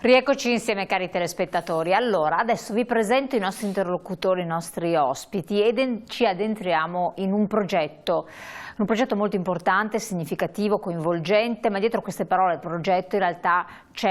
Rieccoci insieme cari telespettatori. Allora, adesso vi presento i nostri interlocutori, i nostri ospiti e ci addentriamo in un progetto molto importante, significativo, coinvolgente, ma dietro queste parole progetto in realtà ci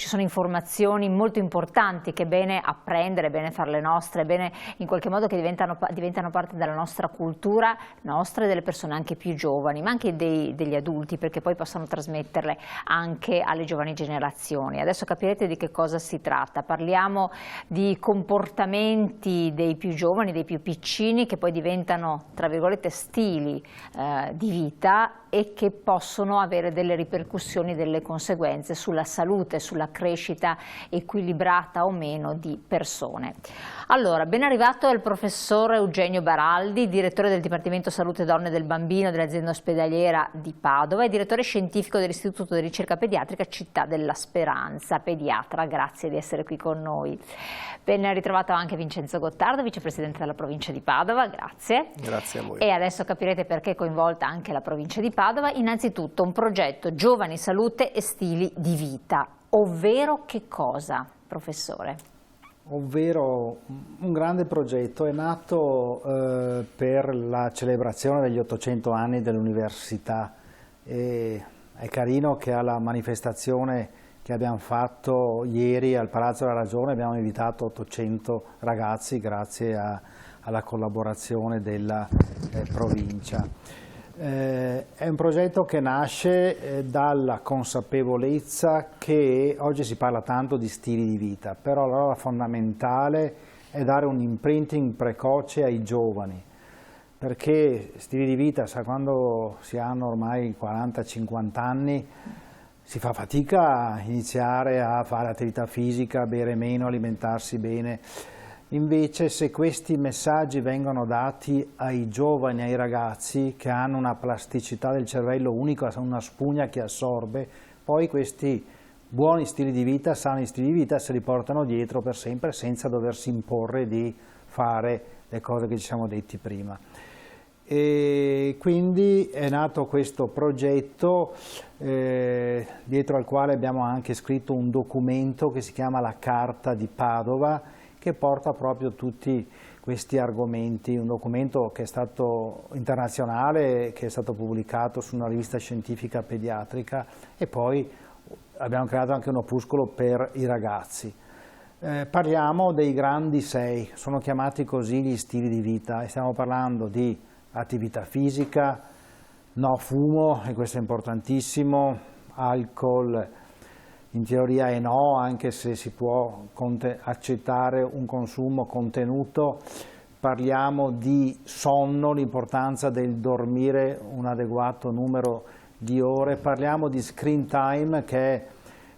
sono informazioni molto importanti che è bene apprendere, è bene farle nostre, è bene in qualche modo che diventano parte della nostra cultura, nostra e delle persone anche più giovani, ma anche degli adulti, perché poi possano trasmetterle anche alle giovani generazioni. Adesso capirete di che cosa si tratta. Parliamo di comportamenti dei più giovani, dei più piccini, che poi diventano, tra virgolette, stili di vita e che possono avere delle ripercussioni, delle conseguenze sulla salute, sulla crescita equilibrata o meno di persone. Allora, ben arrivato è il professor Eugenio Baraldi, direttore del Dipartimento Salute Donne del Bambino dell'azienda ospedaliera di Padova e direttore scientifico dell'Istituto di Ricerca Pediatrica Città della Speranza, pediatra. Grazie di essere qui con noi. Ben ritrovato anche Vincenzo Gottardo, vicepresidente della provincia di Padova, grazie. Grazie a voi. E adesso capirete perché è coinvolta anche la provincia di Padova. Innanzitutto un progetto Giovani, Salute e Stili di Vita, ovvero che cosa, professore? Ovvero un grande progetto, è nato per la celebrazione degli 800 anni dell'università. È carino che alla manifestazione che abbiamo fatto ieri al Palazzo della Ragione abbiamo invitato 800 ragazzi grazie alla collaborazione della provincia. È un progetto che nasce dalla consapevolezza che oggi si parla tanto di stili di vita, però la roba fondamentale è dare un imprinting precoce ai giovani, perché stili di vita, quando si hanno ormai 40-50 anni, si fa fatica a iniziare a fare attività fisica, bere meno, alimentarsi bene. Invece se questi messaggi vengono dati ai giovani, ai ragazzi che hanno una plasticità del cervello unica, una spugna che assorbe, poi questi buoni stili di vita, sani stili di vita se li portano dietro per sempre senza doversi imporre di fare le cose che ci siamo detti prima. E quindi è nato questo progetto dietro al quale abbiamo anche scritto un documento che si chiama la Carta di Padova, che porta proprio tutti questi argomenti, un documento che è stato internazionale, che è stato pubblicato su una rivista scientifica pediatrica e poi abbiamo creato anche un opuscolo per i ragazzi. Parliamo dei grandi 6, sono chiamati così gli stili di vita e stiamo parlando di attività fisica, no fumo, e questo è importantissimo, alcol in teoria è no, anche se si può accettare un consumo contenuto. Parliamo di sonno, l'importanza del dormire un adeguato numero di ore, parliamo di screen time, che è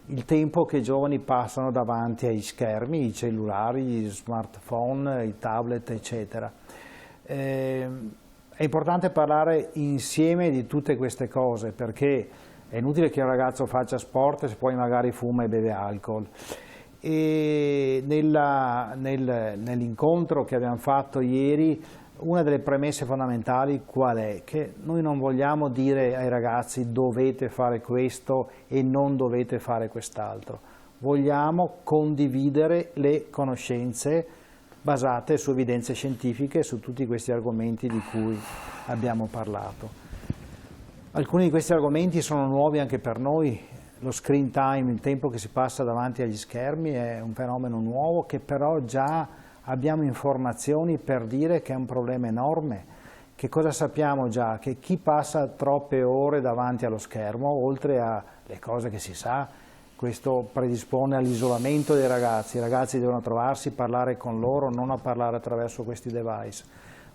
il tempo che i giovani passano davanti ai schermi, i cellulari, gli smartphone, i tablet, eccetera. È importante parlare insieme di tutte queste cose, perché è inutile che un ragazzo faccia sport se poi magari fuma e beve alcol. E nell'incontro che abbiamo fatto ieri, una delle premesse fondamentali qual è? Che noi non vogliamo dire ai ragazzi dovete fare questo e non dovete fare quest'altro. Vogliamo condividere le conoscenze basate su evidenze scientifiche su tutti questi argomenti di cui abbiamo parlato. Alcuni di questi argomenti sono nuovi anche per noi. Lo screen time, il tempo che si passa davanti agli schermi, è un fenomeno nuovo che però già abbiamo informazioni per dire che è un problema enorme. Che cosa sappiamo già? Che chi passa troppe ore davanti allo schermo, oltre alle cose che si sa, questo predispone all'isolamento dei ragazzi. I ragazzi devono trovarsi, parlare con loro, non a parlare attraverso questi device.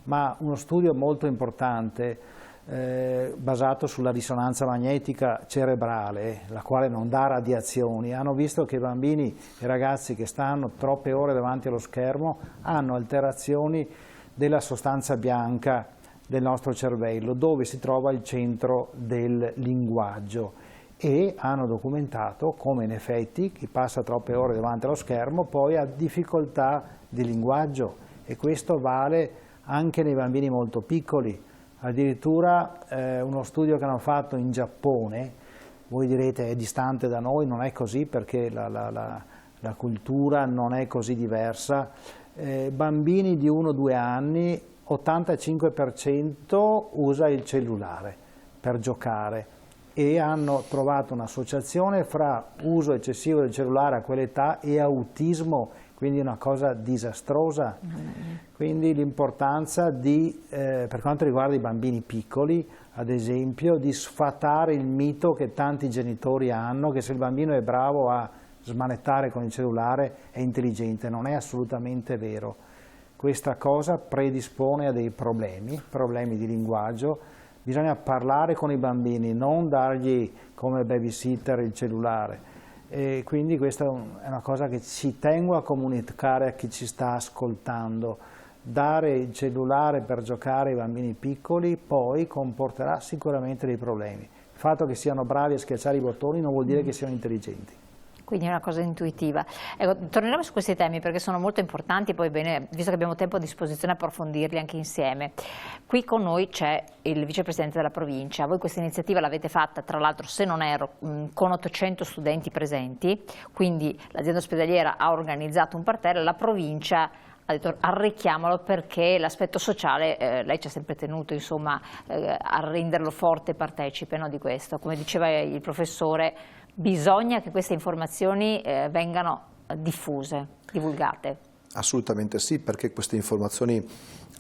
Ma uno studio molto importante basato sulla risonanza magnetica cerebrale, la quale non dà radiazioni, hanno visto che i bambini e i ragazzi che stanno troppe ore davanti allo schermo hanno alterazioni della sostanza bianca del nostro cervello, dove si trova il centro del linguaggio, e hanno documentato come in effetti chi passa troppe ore davanti allo schermo poi ha difficoltà di linguaggio, e questo vale anche nei bambini molto piccoli. Addirittura uno studio che hanno fatto in Giappone Voi direte è distante da noi, non è così perché la cultura non è così diversa. Bambini di 1-2 anni, 85% usa il cellulare per giocare e hanno trovato un'associazione fra uso eccessivo del cellulare a quell'età e autismo, quindi una cosa disastrosa. Quindi l'importanza di, per quanto riguarda i bambini piccoli, ad esempio, di sfatare il mito che tanti genitori hanno, che se il bambino è bravo a smanettare con il cellulare è intelligente. Non è assolutamente vero. Questa cosa predispone a dei problemi di linguaggio. Bisogna parlare con i bambini, non dargli come babysitter il cellulare. E quindi questa è una cosa che ci tengo a comunicare a chi ci sta ascoltando. Dare il cellulare per giocare ai bambini piccoli poi comporterà sicuramente dei problemi. Il fatto che siano bravi a schiacciare i bottoni non vuol dire che siano intelligenti. Quindi è una cosa intuitiva. Ecco, torneremo su questi temi perché sono molto importanti, poi bene, visto che abbiamo tempo a disposizione, approfondirli anche insieme. Qui con noi c'è il vicepresidente della provincia. Voi questa iniziativa l'avete fatta, tra l'altro, se non erro, con 800 studenti presenti, quindi l'azienda ospedaliera ha organizzato un parterre, la provincia ha detto arricchiamolo perché l'aspetto sociale, lei ci ha sempre tenuto insomma, a renderlo forte e partecipe, no, di questo. Come diceva il professore, bisogna che queste informazioni vengano diffuse, divulgate. Assolutamente sì, perché queste informazioni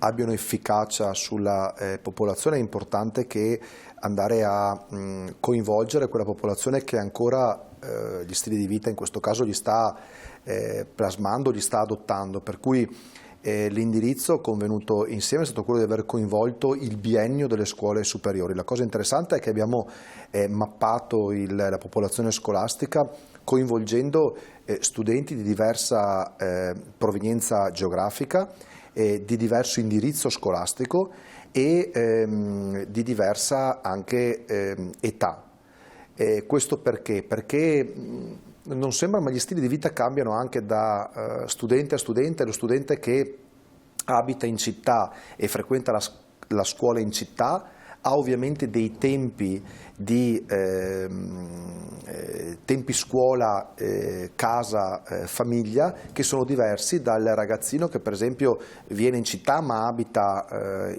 abbiano efficacia sulla popolazione è importante che andare a coinvolgere quella popolazione che ancora gli stili di vita in questo caso gli sta plasmando, gli sta adottando, per cui l'indirizzo convenuto insieme è stato quello di aver coinvolto il biennio delle scuole superiori. La cosa interessante è che abbiamo mappato la popolazione scolastica coinvolgendo studenti di diversa provenienza geografica, di diverso indirizzo scolastico e di diversa anche età. Questo perché? Perché non sembra, ma gli stili di vita cambiano anche da studente a studente. Lo studente che abita in città e frequenta la scuola in città ha ovviamente dei tempi di tempi scuola, casa, famiglia che sono diversi dal ragazzino che per esempio viene in città ma abita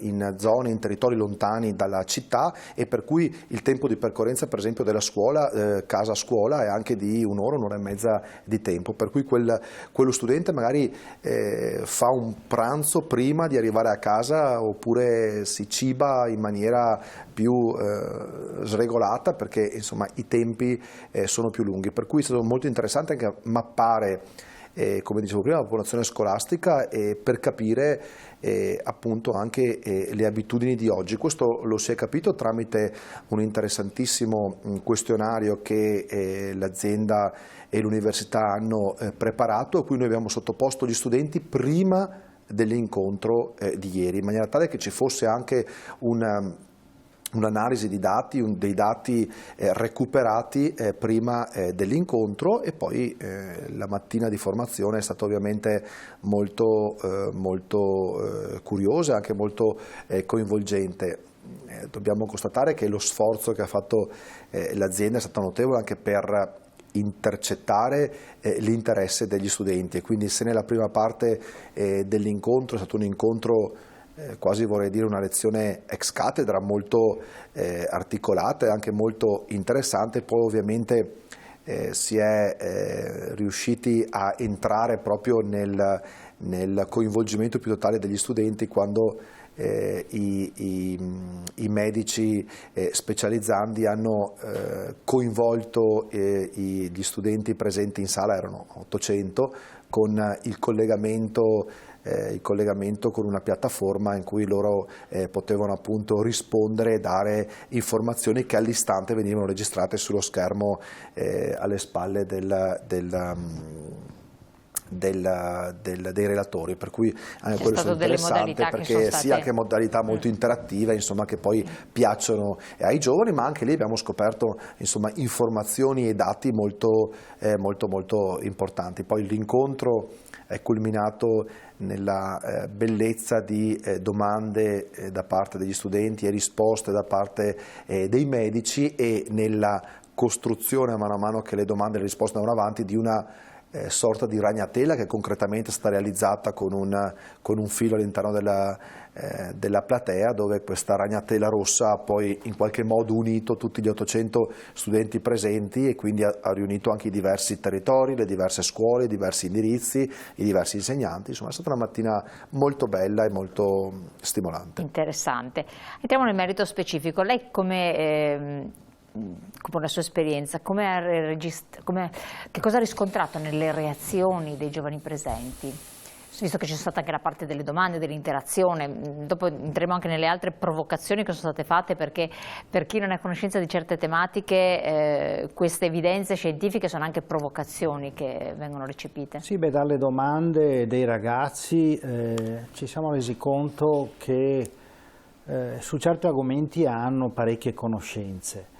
in zone, in territori lontani dalla città e per cui il tempo di percorrenza per esempio della scuola, casa-scuola è anche di un'ora e mezza di tempo, per cui quello studente magari fa un pranzo prima di arrivare a casa oppure si ciba in maniera più sregolata perché insomma i tempi sono più lunghi, per cui è stato molto interessante anche mappare come dicevo prima la popolazione scolastica per capire appunto anche le abitudini di oggi. Questo lo si è capito tramite un interessantissimo questionario che l'azienda e l'università hanno preparato a cui noi abbiamo sottoposto gli studenti prima dell'incontro di ieri, in maniera tale che ci fosse anche un'analisi di dati, dei dati recuperati prima dell'incontro e poi la mattina di formazione è stata ovviamente molto curiosa e anche molto coinvolgente. Dobbiamo constatare che lo sforzo che ha fatto l'azienda è stato notevole anche per intercettare l'interesse degli studenti e quindi se nella prima parte dell'incontro è stato un incontro quasi vorrei dire una lezione ex cattedra molto articolata e anche molto interessante, poi ovviamente si è riusciti a entrare proprio nel coinvolgimento più totale degli studenti quando i medici specializzandi hanno coinvolto gli studenti presenti in sala, erano 800, con il collegamento con una piattaforma in cui loro potevano appunto rispondere e dare informazioni che all'istante venivano registrate sullo schermo alle spalle dei relatori, per cui anche quello è interessante perché sì, anche modalità molto interattive insomma, che poi piacciono ai giovani, ma anche lì abbiamo scoperto insomma, informazioni e dati molto importanti. Poi l'incontro è culminato nella bellezza di domande da parte degli studenti e risposte da parte dei medici e nella costruzione man mano che le domande e le risposte andavano avanti di una sorta di ragnatela che concretamente è stata realizzata con un filo all'interno della platea, dove questa ragnatela rossa ha poi in qualche modo unito tutti gli 800 studenti presenti e quindi ha riunito anche i diversi territori, le diverse scuole, i diversi indirizzi, i diversi insegnanti. Insomma, è stata una mattina molto bella e molto stimolante. Interessante. Entriamo nel merito specifico. Lei come la sua esperienza, che cosa ha riscontrato nelle reazioni dei giovani presenti? Visto che c'è stata anche la parte delle domande, dell'interazione, dopo entreremo anche nelle altre provocazioni che sono state fatte, perché per chi non è a conoscenza di certe tematiche queste evidenze scientifiche sono anche provocazioni che vengono recepite. Sì, dalle domande dei ragazzi ci siamo resi conto che su certi argomenti hanno parecchie conoscenze.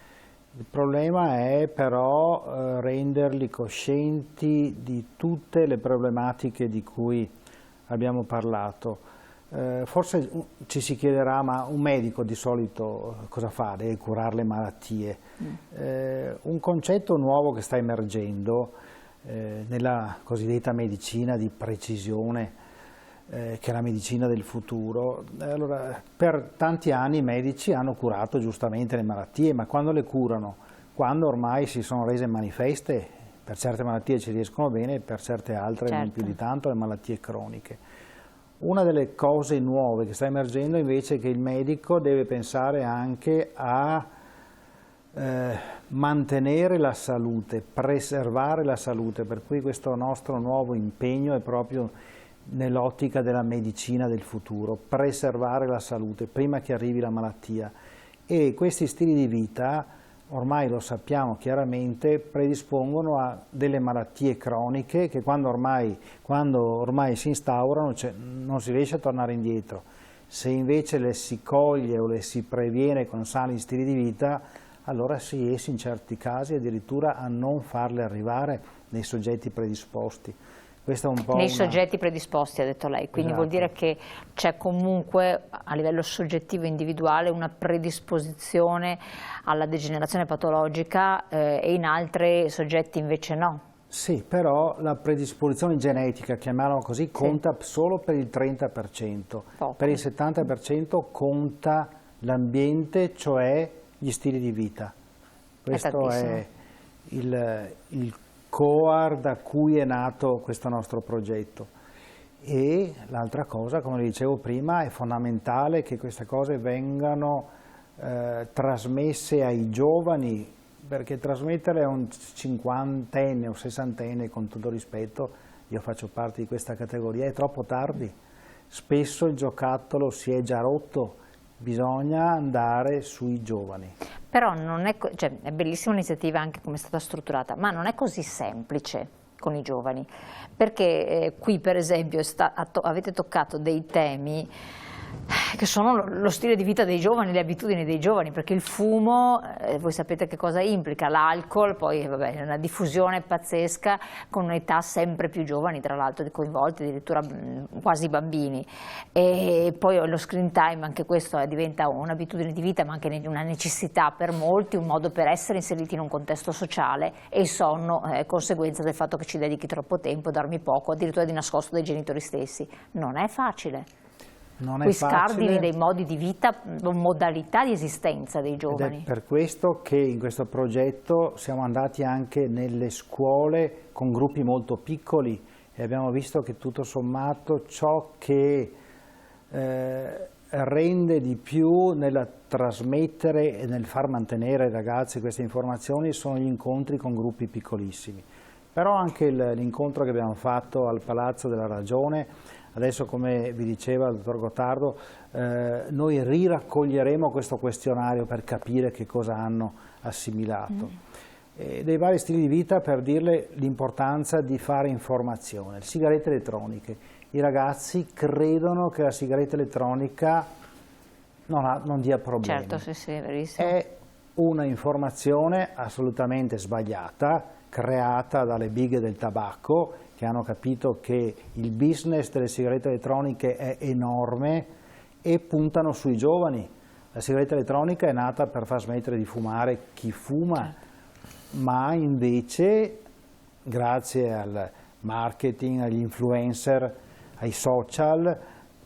Il problema è però renderli coscienti di tutte le problematiche di cui abbiamo parlato. Forse ci si chiederà, ma un medico di solito cosa fa? Deve curare le malattie. Un concetto nuovo che sta emergendo nella cosiddetta medicina di precisione, che è la medicina del futuro. Allora, per tanti anni i medici hanno curato giustamente le malattie, ma quando le curano? Quando ormai si sono rese manifeste, per certe malattie ci riescono bene, per certe altre non più di tanto, le malattie croniche. Una delle cose nuove che sta emergendo invece è che il medico deve pensare anche a mantenere la salute, preservare la salute, per cui questo nostro nuovo impegno è proprio nell'ottica della medicina del futuro, preservare la salute prima che arrivi la malattia. E questi stili di vita, ormai lo sappiamo chiaramente, predispongono a delle malattie croniche che quando ormai si instaurano non si riesce a tornare indietro. Se invece le si coglie o le si previene con sani stili di vita, allora si riesce in certi casi addirittura a non farle arrivare nei soggetti predisposti. Nei soggetti predisposti, ha detto lei, quindi esatto. Vuol dire che c'è comunque a livello soggettivo individuale una predisposizione alla degenerazione patologica e in altri soggetti invece no. Sì, però la predisposizione genetica, chiamiamola così, conta solo per il 30%, Poco. Per il 70% conta l'ambiente, cioè gli stili di vita. Questo è il core da cui è nato questo nostro progetto. E l'altra cosa, come dicevo prima, è fondamentale che queste cose vengano trasmesse ai giovani, perché trasmettere a un 50enne o 60enne, con tutto rispetto, io faccio parte di questa categoria, è troppo tardi. Spesso il giocattolo si è già rotto, bisogna andare sui giovani. Però non è, è bellissima l'iniziativa anche come è stata strutturata, ma non è così semplice con i giovani, perché qui per esempio avete toccato dei temi che sono lo stile di vita dei giovani, le abitudini dei giovani, perché il fumo, voi sapete che cosa implica, l'alcol, poi vabbè, è una diffusione pazzesca con un'età sempre più giovani, tra l'altro coinvolti, addirittura quasi bambini, e poi lo screen time, anche questo diventa un'abitudine di vita, ma anche una necessità per molti, un modo per essere inseriti in un contesto sociale, e il sonno è conseguenza del fatto che ci dedichi troppo tempo, dormi poco, addirittura di nascosto dai genitori stessi. Non è facile. Qui scardini dei modi di vita, modalità di esistenza dei giovani. Ed è per questo che in questo progetto siamo andati anche nelle scuole con gruppi molto piccoli e abbiamo visto che tutto sommato ciò che rende di più nel trasmettere e nel far mantenere ai ragazzi queste informazioni sono gli incontri con gruppi piccolissimi. Però anche l'incontro che abbiamo fatto al Palazzo della Ragione. Adesso, come vi diceva il dottor Gottardo, noi riraccoglieremo questo questionario per capire che cosa hanno assimilato. Dei vari stili di vita, per dirle l'importanza di fare informazione. Le sigarette elettroniche. I ragazzi credono che la sigaretta elettronica non dia problemi. Certo, sì, è verissimo. È una informazione assolutamente sbagliata, creata dalle bighe del tabacco, che hanno capito che il business delle sigarette elettroniche è enorme e puntano sui giovani. La sigaretta elettronica è nata per far smettere di fumare chi fuma, ma invece grazie al marketing, agli influencer, ai social,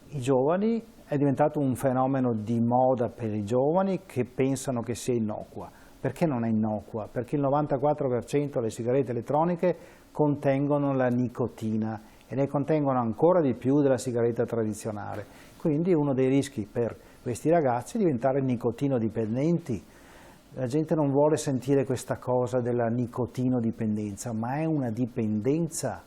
i giovani è diventato un fenomeno di moda per i giovani che pensano che sia innocua. Perché non è innocua? Perché il 94% delle sigarette elettroniche contengono la nicotina e ne contengono ancora di più della sigaretta tradizionale. Quindi uno dei rischi per questi ragazzi è diventare nicotino-dipendenti. La gente non vuole sentire questa cosa della nicotino-dipendenza, ma è una dipendenza.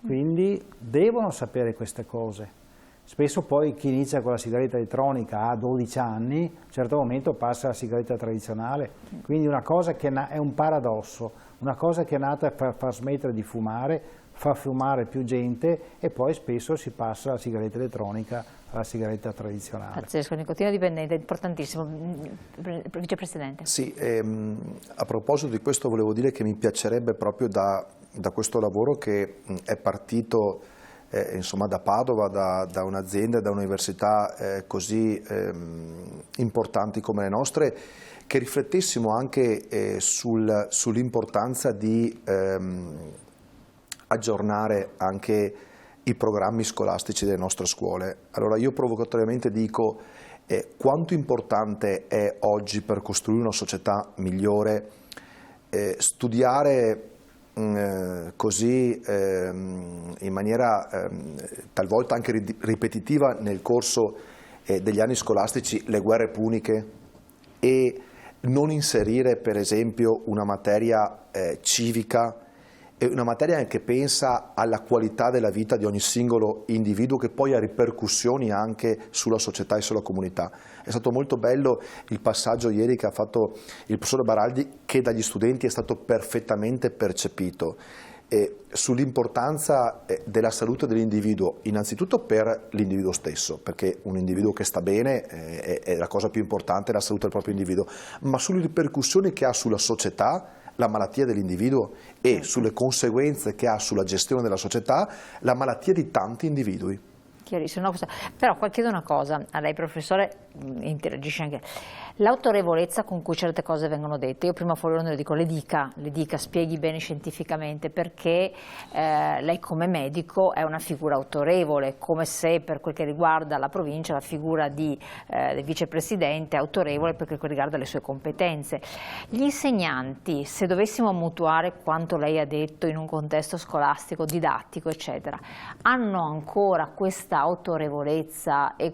Quindi devono sapere queste cose. Spesso poi chi inizia con la sigaretta elettronica a 12 anni, a un certo momento passa alla sigaretta tradizionale. Quindi una cosa che è un paradosso, una cosa che è nata per far smettere di fumare, fa fumare più gente e poi spesso si passa dalla sigaretta elettronica alla sigaretta tradizionale. Pazzesco, nicotino dipendente, importantissimo. Vicepresidente. Sì, a proposito di questo volevo dire che mi piacerebbe proprio da questo lavoro che è partito insomma da Padova, da un'azienda, da un'università così importanti come le nostre, che riflettessimo anche sull'importanza di aggiornare anche i programmi scolastici delle nostre scuole. Allora io provocatoriamente dico quanto importante è oggi per costruire una società migliore studiare così in maniera talvolta anche ripetitiva nel corso degli anni scolastici le guerre puniche e non inserire per esempio una materia civica, una materia che pensa alla qualità della vita di ogni singolo individuo che poi ha ripercussioni anche sulla società e sulla comunità. È stato molto bello il passaggio ieri che ha fatto il professore Baraldi, che dagli studenti è stato perfettamente percepito, sull'importanza della salute dell'individuo, innanzitutto per l'individuo stesso, perché un individuo che sta bene è la cosa più importante, la salute del proprio individuo, ma sulle ripercussioni che ha sulla società, la malattia dell'individuo e sulle conseguenze che ha sulla gestione della società, la malattia di tanti individui. Chiarissimo, però qua chiedo una cosa, a lei professore interagisce anche, l'autorevolezza con cui certe cose vengono dette, io prima fuori onda le dico, le dica, spieghi bene scientificamente perché lei come medico è una figura autorevole, come se per quel che riguarda la provincia la figura del vicepresidente è autorevole per quel che riguarda le sue competenze. Gli insegnanti, se dovessimo mutuare quanto lei ha detto in un contesto scolastico, didattico, eccetera, hanno ancora questa autorevolezza e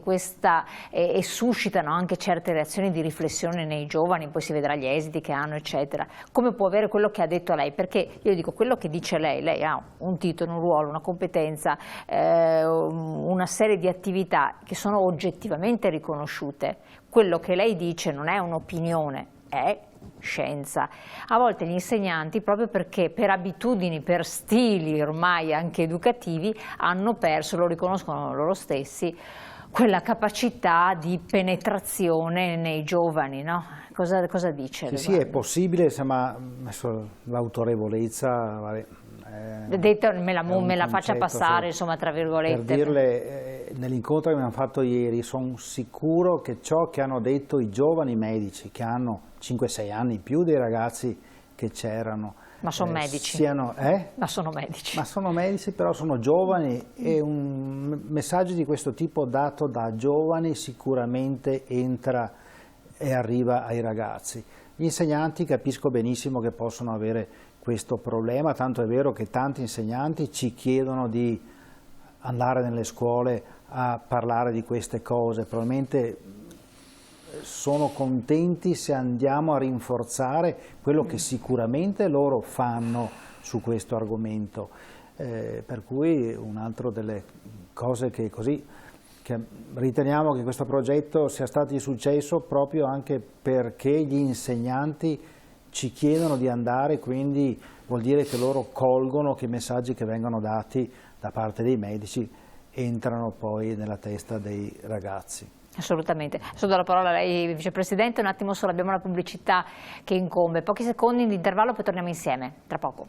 suscitano anche certe reazioni di riflessione nei giovani, poi si vedrà gli esiti che hanno, eccetera. Come può avere quello che ha detto lei? Perché io dico, quello che dice lei ha un titolo, un ruolo, una competenza, una serie di attività che sono oggettivamente riconosciute. Quello che lei dice non è un'opinione, è scienza. A volte gli insegnanti, proprio perché per abitudini, per stili ormai anche educativi, hanno perso, lo riconoscono loro stessi, quella capacità di penetrazione nei giovani, no? Cosa dice? Sì, è possibile, ma l'autorevolezza me la faccia passare, insomma, tra virgolette. Per dirle, nell'incontro che abbiamo fatto ieri, sono sicuro che ciò che hanno detto i giovani medici, che hanno 5-6 anni in più dei ragazzi che c'erano, ma sono medici. Ma sono medici. Ma sono medici, però sono giovani e un messaggio di questo tipo dato da giovani sicuramente entra e arriva ai ragazzi. Gli insegnanti capisco benissimo che possono avere questo problema, tanto è vero che tanti insegnanti ci chiedono di andare nelle scuole a parlare di queste cose, probabilmente sono contenti se andiamo a rinforzare quello che sicuramente loro fanno su questo argomento, per cui un'altra delle cose che riteniamo che questo progetto sia stato di successo proprio anche perché gli insegnanti ci chiedono di andare, quindi vuol dire che loro colgono che i messaggi che vengono dati da parte dei medici entrano poi nella testa dei ragazzi. Assolutamente. Adesso do la parola a lei, Vicepresidente, un attimo solo, abbiamo la pubblicità che incombe, pochi secondi di intervallo, poi torniamo insieme, tra poco.